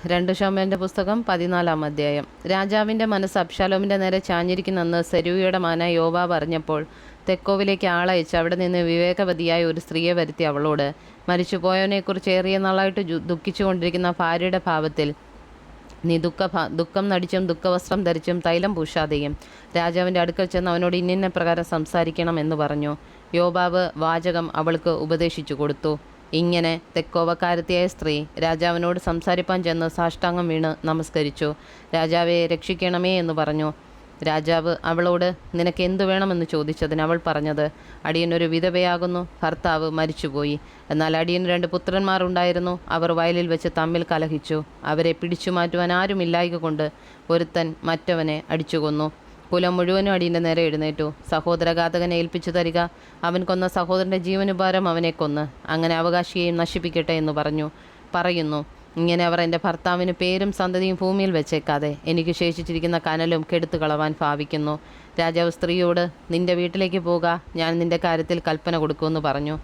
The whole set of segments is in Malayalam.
2 ശമൂവേലിന്റെ പുസ്തകം 14-ാം അധ്യായം. രാജാവിൻ്റെ മനസ്സ് അബ്ശാലോമിൻ്റെ നേരെ ചാഞ്ഞിരിക്കുന്നെന്ന് സെരൂയയുടെ മകനായ യോവാബ് അറിഞ്ഞപ്പോൾ തെക്കോവിലേക്ക് ആളയച്ച് അവിടെ നിന്ന് വിവേകവതിയായ ഒരു സ്ത്രീയെ വരുത്തി അവളോട്, മരിച്ചുപോയവനെക്കുറിച്ച് ഏറിയ നാളായിട്ട് ദുഃഖിച്ചുകൊണ്ടിരിക്കുന്ന ഭാര്യയുടെ ഭാവത്തിൽ നീ ദുഃഖം നടിച്ചും ദുഃഖവസ്ത്രം ധരിച്ചും തൈലം പൂശാതെയും രാജാവിൻ്റെ അടുക്കൽ ചെന്ന് അവനോട് ഇന്നിന്ന പ്രകാരം സംസാരിക്കണം എന്ന് പറഞ്ഞു. യോവാബ് വാചകം അവൾക്ക് ഉപദേശിച്ചു കൊടുത്തു. ഇങ്ങനെ തെക്കോവക്കാരത്തിയായ സ്ത്രീ രാജാവിനോട് സംസാരിപ്പാൻ ചെന്ന് സാഷ്ടാംഗം വീണ് നമസ്കരിച്ചു. രാജാവെ രക്ഷിക്കണമേ എന്ന് പറഞ്ഞു. രാജാവ് അവളോട് നിനക്ക് എന്തു വേണമെന്ന് ചോദിച്ചതിന് അവൾ പറഞ്ഞത്, അടിയനൊരു വിധവയാകുന്നു, ഭർത്താവ് മരിച്ചുപോയി. എന്നാൽ അടിയന് 2 പുത്രന്മാർ ഉണ്ടായിരുന്നു. അവർ വയലിൽ വെച്ച് തമ്മിൽ കലഹിച്ചു. അവരെ പിടിച്ചു മാറ്റുവാൻ ആരുമില്ലായ്ക കൊണ്ട് ഒരുത്തൻ മറ്റവനെ അടിച്ചുകൊന്നു. കുലം മുഴുവനും അടിയൻ്റെ നേരെ എഴുന്നേറ്റു. സഹോദരഘാതകനെ ഏൽപ്പിച്ചു തരിക, അവൻ കൊന്ന സഹോദരൻ്റെ ജീവനുപകാരം അവനെ കൊന്ന് അങ്ങനെ അവകാശിയെയും നശിപ്പിക്കട്ടെ എന്ന് പറയുന്നു. ഇങ്ങനെ അവർ എൻ്റെ ഭർത്താവിന് പേരും സന്തതിയും ഭൂമിയിൽ വെച്ചേക്കാതെ എനിക്ക് ശേഷിച്ചിരിക്കുന്ന കനലും കെടുത്തു കളവാൻ ഭാവിക്കുന്നു. രാജാവ് സ്ത്രീയോട്, നിന്റെ വീട്ടിലേക്ക് പോക, ഞാൻ നിന്റെ കാര്യത്തിൽ കൽപ്പന കൊടുക്കുമെന്ന് പറഞ്ഞു.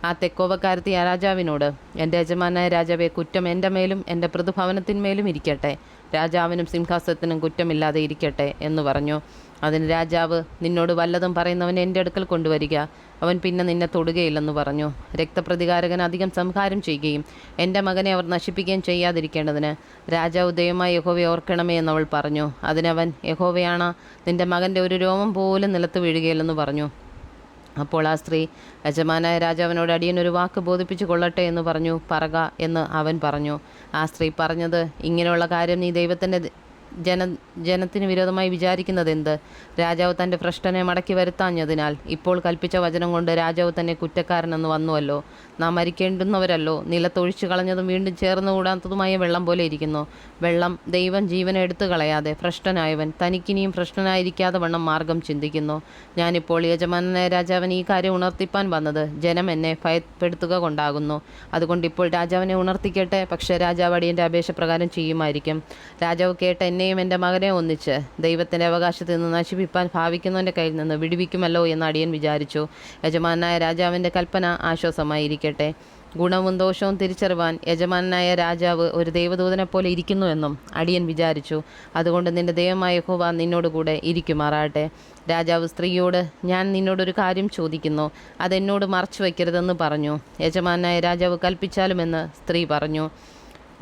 ആ തെക്കോവക്കാരത്തി ആ രാജാവിനോട്, എൻ്റെ യജമാനായ രാജാവെ, കുറ്റം എൻ്റെ മേലും എൻ്റെ പൃഥുഭവനത്തിന്മേലും ഇരിക്കട്ടെ, രാജാവിനും സിംഹാസനത്തിനും കുറ്റമില്ലാതെ ഇരിക്കട്ടെ എന്ന് പറഞ്ഞു. അതിന് രാജാവ്, നിന്നോട് വല്ലതും പറയുന്നവൻ എൻ്റെ അടുക്കൽ കൊണ്ടുവരിക, അവൻ പിന്നെ നിന്നെ തൊടുകയില്ലെന്ന് പറഞ്ഞു. രക്തപ്രതികാരകൻ അധികം സംഹാരം ചെയ്യുകയും എൻ്റെ മകനെ അവർ നശിപ്പിക്കുകയും ചെയ്യാതിരിക്കേണ്ടതിന് രാജാവ് ദൈവമായ യഹോവയെ ഓർക്കണമേ എന്നവൾ പറഞ്ഞു. അതിനവൻ, യഹോവയാണ, നിൻ്റെ മകൻ്റെ ഒരു രോമം പോലും നിലത്ത് വീഴുകയില്ലെന്ന് പറഞ്ഞു. അപ്പോൾ ആ സ്ത്രീ, യജമാനായ രാജാവിനോട് അടിയനൊരു വാക്ക് ബോധിപ്പിച്ചു കൊള്ളട്ടെ എന്ന് പറഞ്ഞു. പറക എന്ന് അവൻ പറഞ്ഞു. ആ സ്ത്രീ പറഞ്ഞത്, ഇങ്ങനെയുള്ള കാര്യം നീ ദൈവത്തിൻ്റെ ജനത്തിന് വിരോധമായി വിചാരിക്കുന്നത് എന്ത്? രാജാവ് തൻ്റെ ഭ്രഷ്ടനെ മടക്കി വരുത്താഞ്ഞതിനാൽ ഇപ്പോൾ കൽപ്പിച്ച വചനം കൊണ്ട് രാജാവ് തന്നെ കുറ്റക്കാരനെന്ന് വന്നുവല്ലോ. നാം മരിക്കേണ്ടുന്നവരല്ലോ. നിലത്തൊഴിച്ചു കളഞ്ഞതും വീണ്ടും ചേർന്ന് കൂടാത്തതുമായ വെള്ളം പോലെ ഇരിക്കുന്നു. വെള്ളം ദൈവം ജീവനെ എടുത്തു കളയാതെ ഭ്രഷ്ടനായവൻ തനിക്കിനിയും ഭ്രഷ്ടനായിരിക്കാതെ വണ്ണം മാർഗം ചിന്തിക്കുന്നു. ഞാനിപ്പോൾ യജമാനായ രാജാവിന് ഈ കാര്യം ഉണർത്തിപ്പാൻ വന്നത് ജനം എന്നെ ഭയപ്പെടുത്തുക കൊണ്ടാകുന്നു. അതുകൊണ്ട് ഇപ്പോൾ രാജാവിനെ ഉണർത്തിക്കട്ടെ, പക്ഷേ രാജാവ് അടിയൻ്റെ അപേക്ഷപ്രകാരം ചെയ്യുമായിരിക്കും. രാജാവ് കേട്ട എന്നെയും എൻ്റെ മകനെ ഒന്നിച്ച് ദൈവത്തിൻ്റെ അവകാശത്തിൽ നിന്ന് നശിപ്പിപ്പാൻ ഭാവിക്കുന്നവൻ്റെ കയ്യിൽ നിന്ന് വിടുവിക്കുമല്ലോ എന്ന് അടിയൻ വിചാരിച്ചു. യജമാനായ രാജാവിൻ്റെ കൽപ്പന ആശ്വാസമായിരിക്കട്ടെ. ഗുണവും ദോഷവും തിരിച്ചറിവാൻ യജമാനായ രാജാവ് ഒരു ദൈവദൂതനെപ്പോലെ ഇരിക്കുന്നുവെന്നും അടിയൻ വിചാരിച്ചു. അതുകൊണ്ട് നിന്റെ ദൈവമായ യഹോവ നിന്നോട് കൂടെ ഇരിക്കുമാറാട്ടെ. രാജാവ് സ്ത്രീയോട്, ഞാൻ നിന്നോടൊരു കാര്യം ചോദിക്കുന്നു, അതെന്നോട് മറച്ചു വയ്ക്കരുതെന്ന് പറഞ്ഞു. യജമാനായ രാജാവ് കൽപ്പിച്ചാലുമെന്ന് സ്ത്രീ പറഞ്ഞു.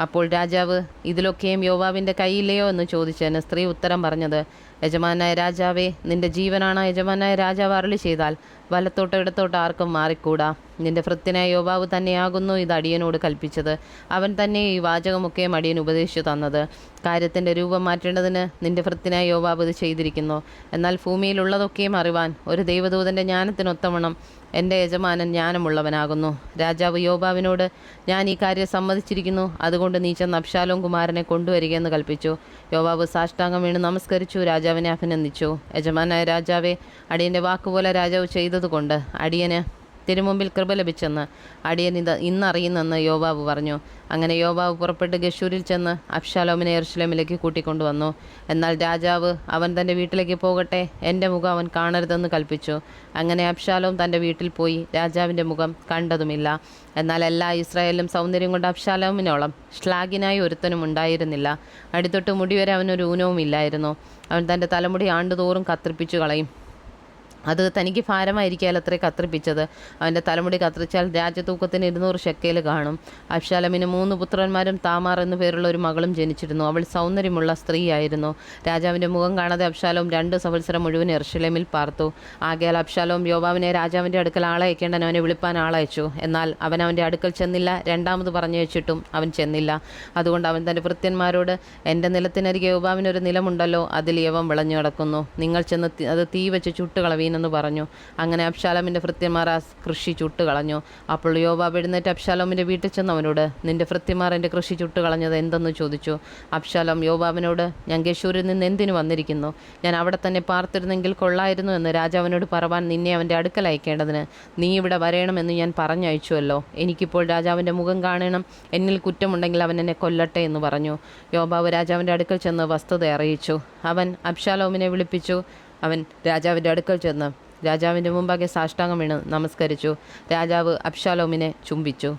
അപ്പോൾ രാജാവ്, ഇതിലൊക്കെയും യോവാബിൻ്റെ കയ്യില്ലയോ എന്ന് ചോദിച്ചതിന് സ്ത്രീ ഉത്തരം പറഞ്ഞത്, യജമാനായ രാജാവേ, നിന്റെ ജീവനാണ് യജമാനായ രാജാവ് അരുളി ചെയ്താൽ വലത്തോട്ടോ ഇടത്തോട്ടോ ആർക്കും മാറിക്കൂടാ. നിന്റെ ഭൃത്യനായ യോവാബ് തന്നെയാകുന്നു ഇത് അടിയനോട് കൽപ്പിച്ചത്. അവൻ തന്നെ ഈ വാചകമൊക്കെയും അടിയൻ ഉപദേശിച്ചു തന്നത്. കാര്യത്തിൻ്റെ രൂപം മാറ്റേണ്ടതിന് നിന്റെ ഭൃത്യനായ യോവാബ് ഇത് ചെയ്തിരിക്കുന്നു. എന്നാൽ ഭൂമിയിലുള്ളതൊക്കെയും അറിവാൻ ഒരു ദൈവദൂതൻ്റെ ജ്ഞാനത്തിനൊത്തവണ്ണം എൻ്റെ യജമാനൻ ജ്ഞാനമുള്ളവനാകുന്നു. രാജാവ് യോവാബിനോട്, ഞാൻ ഈ കാര്യം സമ്മതിച്ചിരിക്കുന്നു, അതുകൊണ്ട് നീ ചെന്ന് അബ്ശാലോം കുമാരനെ കൊണ്ടുവരികയെന്ന് കൽപ്പിച്ചു. യോവാബ് സാഷ്ടാംഗം വീണ് നമസ്കരിച്ചു, രാജാവിനെ അഭിനന്ദിച്ചു. യജമാനായ രാജാവെ, അടിയൻ്റെ വാക്കുപോലെ രാജാവ് ചെയ്തതുകൊണ്ട് അടിയന് തിരുമുമ്പിൽ കൃപ ലഭിച്ചെന്ന് അടിയൻ ഇന്നറിയുന്നെന്ന് യോവാബ് പറഞ്ഞു. അങ്ങനെ യോവാബ് പുറപ്പെട്ട് ഗശൂരിൽ ചെന്ന് അബ്ശാലോമിനെ യെരൂശലേമിലേക്ക് കൂട്ടിക്കൊണ്ടുവന്നു. എന്നാൽ രാജാവ്, അവൻ തൻ്റെ വീട്ടിലേക്ക് പോകട്ടെ, എൻ്റെ മുഖം അവൻ കാണരുതെന്ന് കൽപ്പിച്ചു. അങ്ങനെ അബ്ശാലോം തൻ്റെ വീട്ടിൽ പോയി രാജാവിൻ്റെ മുഖം കണ്ടതുമില്ല. എന്നാൽ എല്ലാ ഇസ്രായേലിലും സൗന്ദര്യം കൊണ്ട് അബ്ശാലോമിനോളം ശ്ലാഘിനായി ഒരുത്തനും ഉണ്ടായിരുന്നില്ല. അടിത്തൊട്ട് മുടിവരെ അവനൊരു ഊനവും ഇല്ലായിരുന്നു. അവൻ തൻ്റെ തലമുടി ആണ്ടുതോറും കത്രിപ്പിച്ചു കളയും. അത് തനിക്ക് ഭാരമായിരിക്കാൽ അത്രേ കത്രിപ്പിച്ചത്. അവൻ്റെ തലമുടി കത്രിച്ചാൽ രാജതൂക്കത്തിന് 200 ശെക്കേൽ കാണും. അബ്ശാലോമിന് 3 പുത്രന്മാരും താമാർ എന്നു പേരുള്ള ഒരു മകളും ജനിച്ചിരുന്നു. അവൾ സൗന്ദര്യമുള്ള സ്ത്രീയായിരുന്നു. രാജാവിൻ്റെ മുഖം കാണാതെ അബ്ശാലോം 2 സംവത്സരം മുഴുവൻ യെരൂശലേമിൽ പാർത്തു. ആകയാൽ അബ്ശാലോം യോവാബിനെ രാജാവിൻ്റെ അടുക്കൽ ആളയക്കേണ്ടൻ അവനെ വിളിപ്പാൻ ആളയച്ചു. എന്നാൽ അവൻ അവൻ്റെ അടുക്കൽ ചെന്നില്ല. രണ്ടാമത് പറഞ്ഞയച്ചിട്ടും അവൻ ചെന്നില്ല. അതുകൊണ്ട് അവൻ തൻ്റെ ഭൃത്യന്മാരോട്, എൻ്റെ നിലത്തിനരികെ യോവാബിനൊരു നിലമുണ്ടല്ലോ, അതിൽ യവം വിളഞ്ഞു കിടക്കുന്നു. നിങ്ങൾ ചെന്ന് അത് തീ വെച്ച് ചുട്ടുകളവീൻ എന്ന് പറഞ്ഞു. അങ്ങനെ അബ്ശാലോമിൻ്റെ ഭൃത്യന്മാർ ആ കൃഷി ചുട്ടുകളഞ്ഞു. അപ്പോൾ യോവാബ് എഴുന്നേറ്റ് അബ്ശാലോമിൻ്റെ വീട്ടിൽ ചെന്ന് അവനോട്, നിന്റെ ഭൃത്യന്മാർ എൻ്റെ കൃഷി ചുട്ടുകളഞ്ഞത് എന്തെന്ന് ചോദിച്ചു. അബ്ശാലോം യോവാബിനോട്, ഞാൻ ഗശൂരിൽ നിന്ന് എന്തിനു വന്നിരിക്കുന്നു? ഞാൻ അവിടെ തന്നെ പാർത്തിരുന്നെങ്കിൽ കൊള്ളായിരുന്നു എന്ന് രാജാവിനോട് പറവാൻ നിന്നെ അവൻ്റെ അടുക്കൽ അയക്കേണ്ടതിന് നീ ഇവിടെ വരണമെന്ന് ഞാൻ പറഞ്ഞയച്ചുവല്ലോ. എനിക്കിപ്പോൾ രാജാവിൻ്റെ മുഖം കാണണം, എന്നിൽ കുറ്റമുണ്ടെങ്കിൽ അവൻ എന്നെ കൊല്ലട്ടെ എന്ന് പറഞ്ഞു. യോവാബ് രാജാവിൻ്റെ അടുക്കൽ ചെന്ന് വസ്തുത അറിയിച്ചു. അവൻ അബ്ശാലോമിനെ വിളിപ്പിച്ചു. അവൻ രാജാവിൻ്റെ അടുക്കൽ ചെന്ന് രാജാവിൻ്റെ മുമ്പാകെ സാഷ്ടാംഗം വീണ് നമസ്കരിച്ചു. രാജാവ് അബ്ശാലോമിനെ ചുംബിച്ചു.